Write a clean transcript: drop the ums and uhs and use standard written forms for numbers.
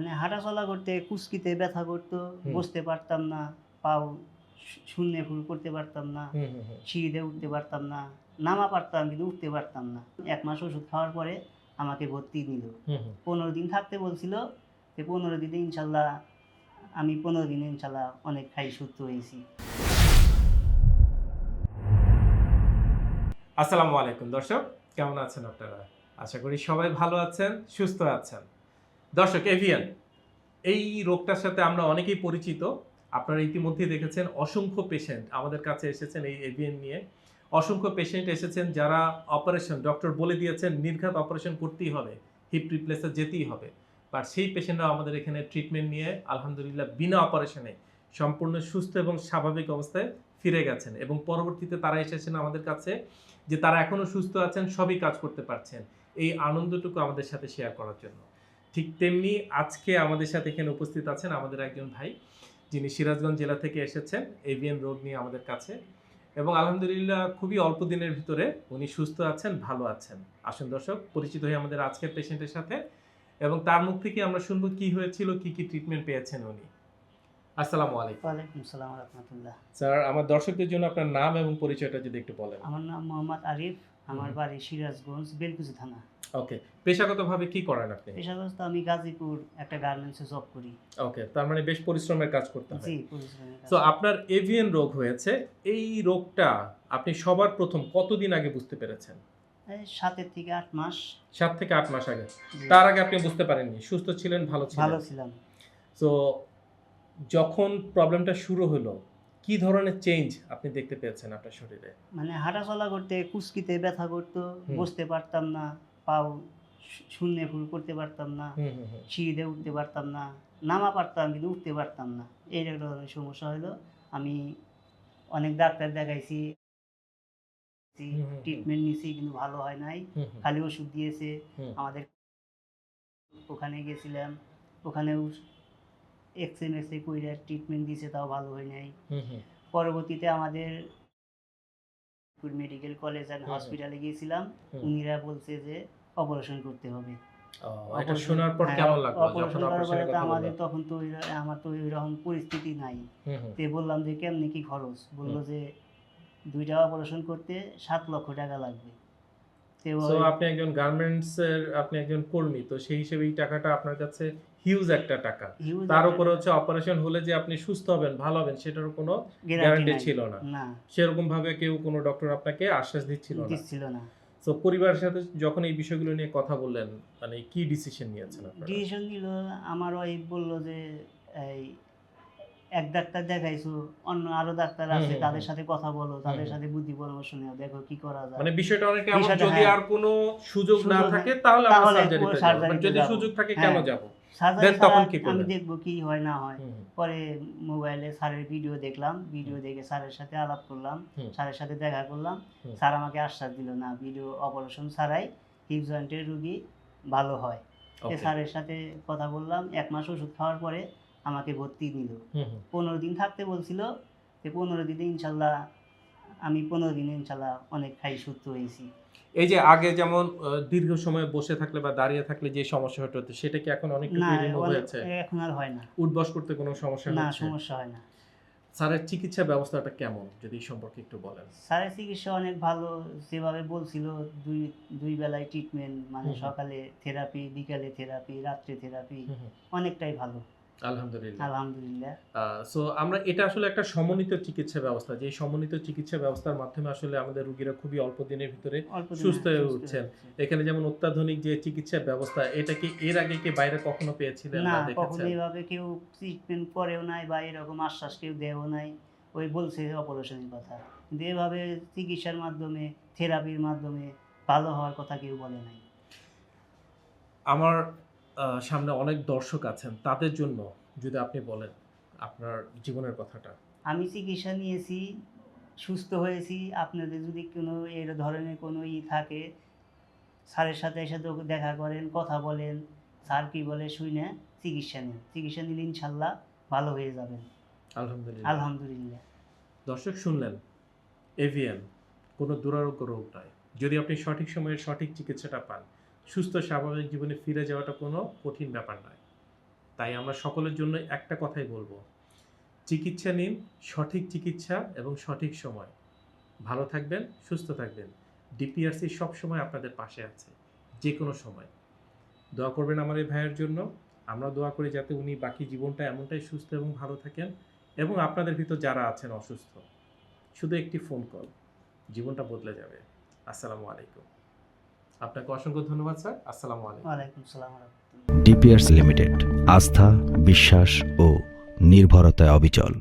মানে হাঁটাচলা করতে কুচকিতে ব্যথা করতো, হুম। বসতে পারতাম না, পাও শূন্যে ফুল করতে পারতাম না, হুম, হুম, হুম। সিঁড়িতে উঠতে পারতাম না, নামা পারতাম কিন্তু উঠতে পারতাম না। ১ মাস ওষুধ খাওয়ার পরে আমাকে ভর্তি নিল। হুম, হুম। ১৫ দিন থাকতে বলছিল, যে ১৫ দিনে ইনশাল্লাহ আমি ১৫ দিনে ইনশাল্লাহ অনেক সুস্থ হয়েছি। আসসালামু আলাইকুম দর্শক, কেমন আছেন আপনারা? আশা করি সবাই ভালো আছেন, সুস্থ আছেন। দর্শক, এভিয়ান এই রোগটার সাথে আমরা অনেকেই পরিচিত। আপনারা ইতিমধ্যেই দেখেছেন অসংখ্য পেশেন্ট আমাদের কাছে এসেছেন এই এভিয়ান নিয়ে। অসংখ্য পেশেন্ট এসেছেন যারা অপারেশন, ডক্টর বলে দিয়েছেন নির্ঘাত অপারেশন করতেই হবে, হিপ রিপ্লেসে যেতেই হবে। বাট সেই পেশেন্টরা আমাদের এখানে ট্রিটমেন্ট নিয়ে আলহামদুলিল্লাহ বিনা অপারেশনে সম্পূর্ণ সুস্থ এবং স্বাভাবিক অবস্থায় ফিরে গেছেন, এবং পরবর্তীতে তারা এসেছেন আমাদের কাছে যে তারা এখনো সুস্থ আছেন, সবই কাজ করতে পারছেন। এই আনন্দটুকু আমাদের সাথে শেয়ার করার জন্য। ঠিক তেমনি আজকে আমাদের সাথে এখানে উপস্থিত আছেন আমাদের একজন ভাই, যিনি সিরাজগঞ্জ জেলা থেকে এসেছেন এভিয়ান রোগ নিয়ে আমাদের কাছে, এবং আলহামদুলিল্লাহ খুবই অল্প দিনের ভিতরে উনি সুস্থ আছেন, ভালো আছেন। আসুন দর্শক, পরিচিত হয়ে আমাদের আজকের পেশেন্টের সাথে, এবং তার মুখ থেকে আমরা শুনবো কি হয়েছিল, কি কি ট্রিটমেন্ট পেয়েছেন উনি। আসসালামু আলাইকুম। ওয়ালাইকুম সালাম রাহমাতুল্লাহ। স্যার, আমার দর্শকদের জন্য আপনার নাম এবং পরিচয়টা যদি একটু বলেন। আমার নাম মোহাম্মদ আরিফ, আমার বাড়ি সিরাজগঞ্জ বেলকুচি থানা। ওকে, পেশাগতভাবে কি করেন আপনি? পেশাগত আমি গাজীপুর একটা গার্মেন্টসে জব করি। ওকে, তার মানে বেশ পরিশ্রমের কাজ করতে হয়। জি, পরিশ্রমের কাজ। তো আপনার এভিয়ান রোগ হয়েছে, এই রোগটা আপনি সবার প্রথম কতদিন আগে বুঝতে পেরেছেন? এই ৭ থেকে ৮ মাস। 7 থেকে 8 মাস আগে। জি। তার আগে আপনি বুঝতে পারেননি, সুস্থ ছিলেন, ভালো ভালো ছিলেন। ছিলাম। তো যখন প্রবলেমটা শুরু হলো, কি ধরনের চেঞ্জ আপনি দেখতে পেয়েছেন আপনার শরীরে? মানে হাঁটাচলা করতে কুচকিতে ব্যথা করতো, হুম। বসতে পারতাম না, পাও শূন্যে ফুল করতে পারতাম না, হুম, হুম, হুম। সিঁড়িতে উঠতে পারতাম না, নামা পারতাম কিন্তু উঠতে পারতাম না। এই একটা ধরনের সমস্যা হলো। আমি অনেক ডাক্তার দেখাইছি, হুম, হুম, হুম। ট্রিটমেন্ট নিছি কিন্তু ভালো হয় নাই। হুম, হুম। খালি ওষুধ দিয়েছে। হুম। আমাদের ওখানে গেছিলাম, ওখানেও এক্স-রে কইরা ট্রিটমেন্ট দিছে, তাও ভালো হয় নাই। হুম, হুম। পরবর্তীতে আমাদের মেডিকেল কলেজ অ্যান্ড হুম, হুম। হসপিটালে গিয়েছিলাম। হুম। উনিরা বলছে যে অপারেশন করতে হবে। এটা অপারেশন, শোনার পর হ্যাঁ, কেমন লাগলো যখন অপারেশন করার পরে অপারেশনের তো কথা বলল? আমাদের তখন তো আমার তো ওইরকম পরিস্থিতি নাই। হুম, হুম। তো বললাম যে কেমনে কি খরচ? বলল হুম। যে ২ টা অপারেশন করতে ৭ লক্ষ টাকা লাগবে। তো সো ওই আপনি একজন গার্মেন্টস এর আপনি একজন কর্মী, তো সেই হিসেবে এই টাকাটা আপনার কাছে হিউজ একটা টাকা। হিউজ তার একটা উপরে হচ্ছে অপারেশন হলে যে আপনি সুস্থ হবেন, ভালো হবেন সেটারও কোনো গ্যারান্টি গ্যারান্টি নাই। ছিল না। না, সেরকম ভাবে কেউ কোনো ডক্টর আপনাকে আশ্বাস দিচ্ছিল না। দিচ্ছিল না। সো পরিবারের সাথে যখন এই বিষয়গুলো নিয়ে কথা বললেন, মানে কি ডিসিশন নিয়েছেন আপনারা? ডিসিশন নিল, আমার ওয়াইফ বলল যে এই এক ডাক্তার দেখাইছো, অন্য আরো ডাক্তার হুম, আছে, হুম, তাদের হুম। সাথে কথা বলো, হুম, তাদের হুম। সাথে বুদ্ধি পরামর্শ নেও, দেখো কি করা যায়। মানে বিষয়টা অনেকে এমন, বিষয়টা, যদি হ্যাঁ, আর কোনো সুযোগ না সুযোগ থাকে তাহলে আমরা তাহলে সার্জারিতে যাব। বাট সার্জারিতে যদি যাব। সুযোগ থাকে কেন হ্যাঁ, যাব? সার্জারি দেন ছাড়া তখন কি আমি করলেন? দেখবো কি হয় না হয়। হুম, হুম। পরে মোবাইলে স্যারের ভিডিও দেখলাম, ভিডিও দেখে স্যারের সাথে আলাপ করলাম, হুম, স্যারের সাথে দেখা করলাম। হুম। স্যার আমাকে আশ্বাস দিল, না, ভিডিও অপারেশন ছাড়াই হিপ জয়েন্টের রুগী ভালো হয়। তো ওকে। স্যারের সাথে কথা বললাম, ১ মাস ওষুধ খাওয়ার পরে আমাকে ভর্তি নিল। হুম, হুম। ১৫ দিন থাকতে বলছিল, যে ১৫ দিনে ইনশাল্লাহ আমি ১৫ দিনে ইনশাল্লাহ অনেক সুস্থ হয়েছি। এই যে আগে যেমন দীর্ঘ সময় বসে থাকলে বা দাঁড়িয়ে থাকলে যে সমস্যা হতো, সেটা কি এখন না, অনেকটুকুই রিমুভ অনেক হয়েছে? এখন আর হয় না। উঠবস করতে কোনো সমস্যা না, হচ্ছে? সমস্যা হয় না। স্যারের চিকিৎসা ব্যবস্থাটা কেমন, যদি এই সম্পর্কে একটু বলেন? স্যারের চিকিৎসা অনেক ভালো। যেভাবে বলছিল, ২ বেলায় ট্রিটমেন্ট, মানে হুম, হুম। সকালে থেরাপি, বিকালে থেরাপি, রাত্রে থেরাপি, হুম, হুম। অনেকটাই ভালো। আলহামদুলিল্লাহ। আলহামদুলিল্লাহ। সো আমরা এটা আসলে একটা সমন্বিত চিকিৎসা ব্যবস্থা। যে সমন্বিত চিকিৎসা ব্যবস্থার মাধ্যমে আসলে আমাদের রোগীরা খুবই অল্প দিনের ভিতরে অল্প দিনে সুস্থ হয়ে সুস্থ উঠছেন। হচ্ছে। এখানে যেমন অত্যাধুনিক যে চিকিৎসা ব্যবস্থা, এটা কি এর আগে কি বাইরে কখনো পেয়েছিলেন না, বা কখনো দেখেছেন? এভাবে কেউ ট্রিটমেন্ট করেও নাই বা এরকম আশ্বাস কেউ দেয়ও নাই। ওই বলছে অপারেশনের কথা। কিন্তু এভাবে চিকিৎসার মাধ্যমে, থেরাপির মাধ্যমে ভালো হওয়ার কথা কেউ বলে নাই। আমার সামনে অনেক দর্শক আছেন। তাদের জন্য যদি আপনি বলেন আপনার জীবনের কথাটা। আমি চিকিৎসা নিয়েছি, সুস্থ হয়েছি। আপনাদের যদি কোনো এর ধরনের কোনো থাকে, স্যারের সাথে এসে দেখা করেন, কথা বলেন। স্যার কি বলে শুইনে চিকিৎসা নিন। চিকিৎসা নিলে ইনশাল্লাহ ভালো হয়ে যাবেন। আলহামদুলিল্লাহ। আলহামদুলিল্লাহ। দর্শক শুনলেন, এভিএন কোনো দুরারোগ্য রোগ নয়। যদি আপনি সঠিক সময়ে সঠিক চিকিৎসাটা পান, সুস্থ স্বাভাবিক জীবনে ফিরে যাওয়াটা কোনো কঠিন ব্যাপার নয়। তাই আমরা সকলের জন্য একটা কথাই বলবো, চিকিৎসা নিন, সঠিক চিকিৎসা এবং সঠিক সময়। ভালো থাকবেন, সুস্থ থাকবেন। ডিপিআরসি সবসময় আপনাদের পাশে আছে, যে কোনো সময়। দোয়া করবেন আমার এই ভাইয়ের জন্য। আমরা দোয়া করি যাতে উনি বাকি জীবনটা এমনটাই সুস্থ এবং ভালো থাকেন, এবং আপনাদের ভিতর যারা আছেন অসুস্থ, শুধু একটি ফোন কল, জীবনটা বদলে যাবে। আসসালামু আলাইকুম। আপনাকে অসংখ্য ধন্যবাদ স্যার। আসসালামু আলাইকুম। ওয়ালাইকুম সালাম। ডিপিআরস লিমিটেড, আস্থা, বিশ্বাস ও নির্ভরতায় অবিচল।